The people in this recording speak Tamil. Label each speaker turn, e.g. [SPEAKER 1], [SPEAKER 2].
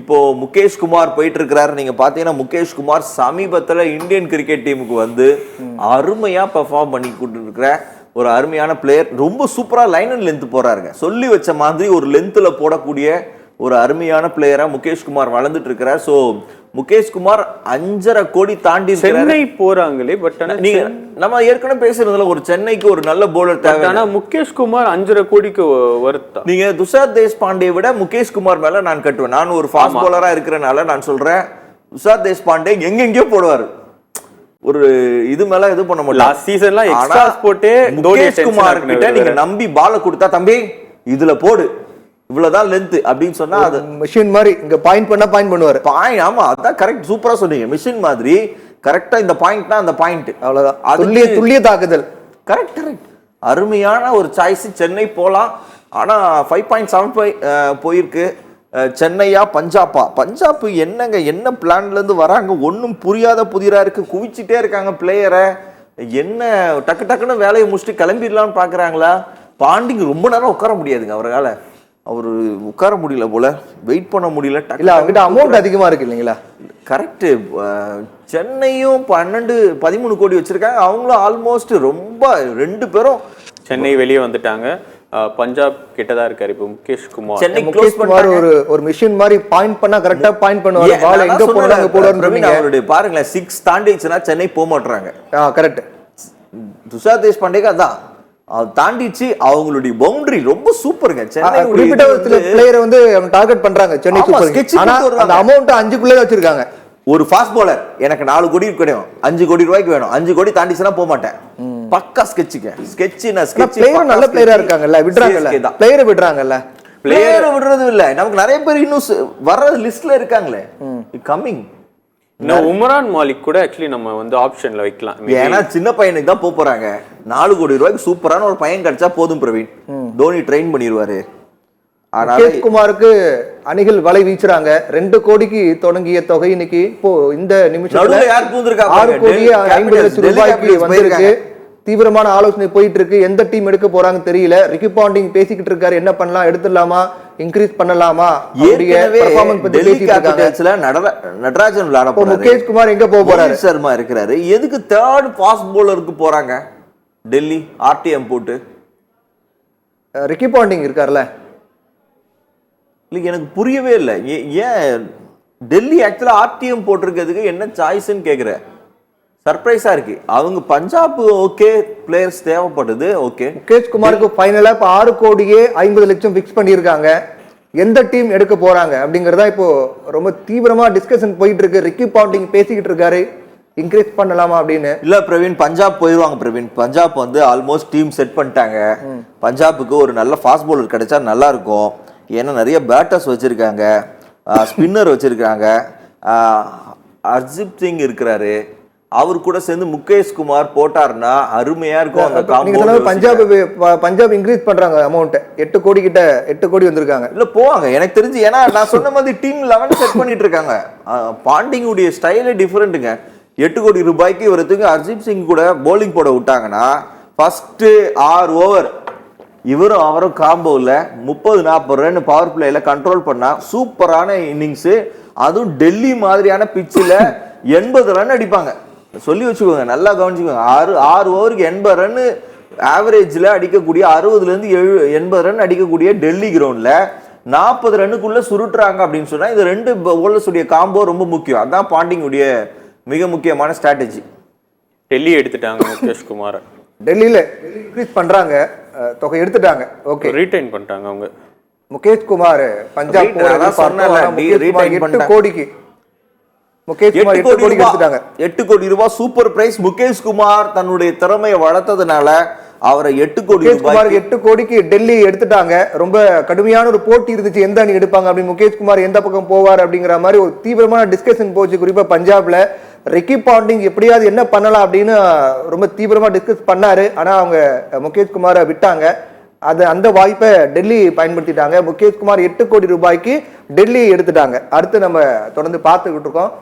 [SPEAKER 1] இப்போ முகேஷ் குமார் போயிட்டு இருக்கிறாரு. நீங்க பாத்தீங்கன்னா முகேஷ் குமார் சமீபத்துல இந்தியன் கிரிக்கெட் டீமுக்கு வந்து அருமையா பெர்ஃபார்ம் பண்ணி கொண்டு இருக்கிற ஒரு அருமையான பிளேயர். ரொம்ப சூப்பரா லைன் அண்ட் லென்த் போறாருங்க. சொல்லி வச்ச மாதிரி ஒரு லென்த்ல போடக்கூடிய ஒரு அருமையான பிளேயரா முகேஷ் குமார் வளர்ந்துட்டு இருக்கிறார். ஸோ முகேஷ் குமார் 5.5 கோடி தாண்டி
[SPEAKER 2] சென்னை போறாங்களே. பட்
[SPEAKER 1] நீங்க நம்ம ஏற்கனவே பேசுறதுல ஒரு சென்னைக்கு ஒரு நல்ல போலர் தேவை.
[SPEAKER 2] ஆனா முகேஷ் குமார் 5.5 கோடிக்கு வருத்தா.
[SPEAKER 1] நீங்க துஷார் தேஷ்பாண்டே விட முகேஷ் குமார் மேல நான் கட்டுவேன். நான் ஒரு ஃபாஸ்ட் போலரா இருக்கிறனால நான் சொல்றேன், துஷார் தேஷ்பாண்டே எங்கெங்கயோ போடுவாரு. ஒரு இது மேல இது பண்ண முடியல.
[SPEAKER 2] லாஸ்ட் சீசன்ல எக்ஸ்ட்ராஸ் போட்டு
[SPEAKER 1] முகேஷ் குமார் கிட்ட நீங்க நம்பி பால கொடுத்தா, தம்பி இதுல போடு, இவ்வளவுதான் லென்த் அப்படின்னு சொன்னா அது
[SPEAKER 3] மிஷின் மாதிரி இங்க பாயிண்ட் பண்ணா பாயிண்ட் பண்ணுவாரு.
[SPEAKER 1] பாயிண்ட், ஆமா அதான் கரெக்ட், சூப்பரா சொன்னீங்க. மிஷின் மாதிரி கரெக்டா இந்த பாயிண்ட்னா அந்த பாயிண்ட்,
[SPEAKER 3] அவ்வளவுதான். துல்லிய தாக்குதல்.
[SPEAKER 1] Correct correct. அருமையான ஒரு சாய்ஸ். சென்னை போலாம். ஆனா 5.75 போயிருக்கு. சென்னையா பஞ்சாப்பா? பஞ்சாப் என்னங்க, என்ன பிளான்ல இருந்து வராங்க ஒன்னும் புரியாத புதிரா இருக்கு. குவிச்சுட்டே இருக்காங்க பிளேயரை. என்ன டக்கு டக்குன்னு வேலையை முடிச்சுட்டு கிளம்பிடலாம்னு பாக்குறாங்களா? பாண்டிங் ரொம்ப நேரம் உட்கார முடியாதுங்க அவரால். அவரு உட்கார முடியல போல, வெயிட் பண்ண முடியல.
[SPEAKER 3] இல்ல அவங்ககிட்ட அமௌண்ட் அதிகமா இருக்கு இல்லைங்களா?
[SPEAKER 1] கரெக்ட். சென்னையும் 12-13 கோடி வச்சிருக்காங்க. அவங்களும் ஆல்மோஸ்ட் ரொம்ப 2 பேரும்
[SPEAKER 2] சென்னை வெளியே வந்துட்டாங்க. பஞ்சாப் கிட்டதான் இருக்காரு இப்போ முகேஷ் குமார்.
[SPEAKER 1] சென்னை
[SPEAKER 3] முகேஷ் குமார் ஒரு மிஷின் மாதிரி பாயிண்ட் பண்ணா கரெக்டா பாயிண்ட் பண்ணுவாரு. பால் எங்க போறாங்க போறாருன்னு
[SPEAKER 1] அவருடைய பாருங்களேன், 6 தாண்டிச்சுன்னா சென்னை போக மாட்டாங்க.
[SPEAKER 3] கரெக்ட்.
[SPEAKER 1] துஷார் தேஷ்பாண்டேக்கு அதான் தாண்டிச்சு. அவங்களுடைய பவுண்டரி ரொம்ப சூப்பருங்க. சென்னை
[SPEAKER 3] குறிப்பிட்ட பிளேயரை வந்து டார்கெட் பண்றாங்க சென்னை சூப்பர். ஆனா அந்த அமௌண்ட் 5க்குள்ளே வச்சிருக்காங்க.
[SPEAKER 1] ஒரு ஃபாஸ்ட் போலர் எனக்கு 4 கோடி வேணும், 5 கோடி ரூபாய்க்கு வேணும், 5 கோடி தாண்டிச்சுனா போக மாட்டேன். பக்கா ஸ்கெட்சுங்க. ஸ்கெட்ச்னா ஸ்கெட்ச்.
[SPEAKER 3] பிளேயர் நல்ல பிளேயரா இருக்காங்கல்ல, விடுறாங்கல்ல பிளேயரை விடுறாங்கல்ல.
[SPEAKER 1] பிளேயரை விடுறது இல்ல, நமக்கு நிறைய பேர் இன்னும் வர்ற லிஸ்ட்ல இருக்காங்களே கம்மிங்.
[SPEAKER 2] உமரான் மாலிக் கூட ஆக்சுவலி நம்ம வந்து ஆப்ஷன்ல வைக்கலாம்.
[SPEAKER 1] ஏன்னா சின்ன பையனுக்கு தான் போறாங்க. 4 கோடி ரூபாய்க்கு சூப்பரான ஒரு பையன் கிடைச்சா போதும் பிரவீன். தோனி ட்ரெயின் பண்ணிடுவாரு.
[SPEAKER 3] முகேஷ் குமாருக்கு அணிகள் வலை வீச்சுறாங்க. 2 கோடிக்கு தொடங்கிய தொகை இன்னைக்கு இப்போ இந்த நிமிஷத்துல 6 கோடி 50 லட்சம் ரூபாய்க்கு வந்திருக்கு. தீவிரமான ஆலோசனை போயிட்டு இருக்கு. எந்த டீம் எடுக்க போறாங்க தெரியல. ரிக்கி பாண்டிங் பேசிக்கிட்டு இருக்காரு, என்ன பண்ணலாம், எடுத்துடலாமா, இன்க்ரீஸ் பண்ணலாமா, பெர்ஃபார்மன்ஸ் பத்தி பேசிட்டு இருக்காங்க.
[SPEAKER 1] நடராஜன் விளையாட போறாரு.
[SPEAKER 3] முகேஷ் குமார் எங்க போக போறாரு?
[SPEAKER 1] சர்மா இருக்கிறாரு. எதுக்கு 3rd ஃபாஸ்ட் பவுலருக்கு போறாங்க? டெல்லி ஆர்டிஎம் போட்டு
[SPEAKER 3] ரிக்கி பாண்டிங் இருக்கார்ல.
[SPEAKER 1] இல்ல எனக்கு புரியவே இல்லை. ஏன் டெல்லி ஆக்சுவலா ஆர்டிஎம் போட்டிருக்கிறதுக்கு என்ன சாய்ஸ்ன்னு கேக்குறேன். சர்ப்ரைஸா இருக்கு. அவங்க பஞ்சாப் ஓகே பிளேயர்ஸ் தேவைப்படுது. ஓகே
[SPEAKER 3] முகேஷ் குமாருக்கு ஃபைனலா இப்ப 6 கோடியே 50 லட்சம் பிக்ஸ் பண்ணியிருக்காங்க. எந்த டீம் எடுக்க போறாங்க அப்படிங்கறதா இப்போ ரொம்ப தீவிரமா டிஸ்கஷன் போயிட்டு இருக்கு. ரிக்கி பாண்டிங் பேசிக்கிட்டு இருக்காரு, இன்க்ரீஸ் பண்ணலாமா அப்படின்னு.
[SPEAKER 1] இல்ல பிரவீன், பஞ்சாப் போயிருவாங்க பிரவீன். பஞ்சாப் வந்து ஆல்மோஸ்ட் டீம் செட் பண்ணிட்டாங்க. பஞ்சாபுக்கு ஒரு நல்ல ஃபாஸ்ட் பவுலர் கிடைச்சா நல்லா இருக்கும். ஏன்னா நிறைய பேட்டர்ஸ் வச்சிருக்காங்க, ஸ்பின்னர் வச்சிருக்காங்க. ஹர்ஜீப் சிங் இருக்கிறாரு. அவர் கூட சேர்ந்து முகேஷ் குமார் போட்டாருன்னா அருமையா இருக்கும்.
[SPEAKER 3] பஞ்சாப் இன்க்ரீஸ் பண்றாங்க அமௌண்ட். 8 கோடி கிட்ட 8 கோடி வந்திருக்காங்க.
[SPEAKER 1] இல்ல போவாங்க எனக்கு தெரிஞ்சு. ஏன்னா நான் சொன்ன மாதிரி டீம் 11 செட் பண்ணிட்டு இருக்காங்க. பாண்டிங் உடைய ஸ்டைலே டிஃபரெண்ட்டுங்க. 8 கோடி ரூபாய்க்கு இவரத்துக்கு ஹர்ஜீப் சிங் கூட போலிங் போட விட்டாங்கன்னா ஃபர்ஸ்ட் 6 ஓவர் இவரும் அவரும் காம்போல 30-40 ரன் பவர் பிளேல கண்ட்ரோல் பண்ணா சூப்பரான இன்னிங்ஸ். அதுவும் டெல்லி மாதிரியான பிச்சில் 80 ரன் அடிப்பாங்க. சொல்லி வச்சுக்கோங்க, நல்லா கவனிச்சுக்கோங்க. 6 ஓவருக்கு 80 ரன் ஆவரேஜ்ல அடிக்கக்கூடிய, 60ல இருந்து 80 ரன் அடிக்கக்கூடிய டெல்லி கிரவுண்ட்ல 40 ரன்னுக்குள்ள சுருட்டுறாங்க அப்படின்னு சொன்னா இந்த 2 பவுலர்ஸ் உடைய காம்போ ரொம்ப முக்கியம். அதான் பாண்டிங் உடைய மிக முக்கியமான ஸ்ட்ராட்டஜி.
[SPEAKER 2] டெல்லி எடுத்துட்டாங்க முகேஷ் குமார்.
[SPEAKER 3] டெல்லியில இன்க்ரீஸ் பண்றாங்க, தொகை எடுத்துட்டாங்க. ஓகே,
[SPEAKER 2] ரீடைன் பண்ணிட்டாங்க அவங்க.
[SPEAKER 3] முகேஷ் குமார் பஞ்சாப் 8 கோடிக்கு
[SPEAKER 1] 8 கோடி ரூபாய் சூப்பர் பிரைஸ். முகேஷ் குமார் தன்னுடைய திறமையை வளர்த்ததுனால அவரை 8
[SPEAKER 3] கோடிக்கு டெல்லி எடுத்துட்டாங்க. ரொம்ப கடுமையான ஒரு போட்டி இருந்துச்சு, எந்த அணி எடுப்பாங்க அப்படின்னு. முகேஷ் குமார் எந்த பக்கம் போவார் அப்படிங்கிற மாதிரி ஒரு தீவிரமான டிஸ்கஷன் போச்சு. குறிப்பா பஞ்சாப்ல ரிக்கி பாண்டிங் எப்படியாவது என்ன பண்ணலாம் அப்படின்னு ரொம்ப தீவிரமா டிஸ்கஸ் பண்ணாரு. ஆனா அவங்க முகேஷ் குமாரை விட்டாங்க. அந்த வாய்ப்பை டெல்லி பயன்படுத்திட்டாங்க. முகேஷ் குமார் 8 கோடி ரூபாய்க்கு டெல்லி எடுத்துட்டாங்க. அடுத்து நம்ம தொடர்ந்து பார்த்துக்கிட்டு இருக்கோம்.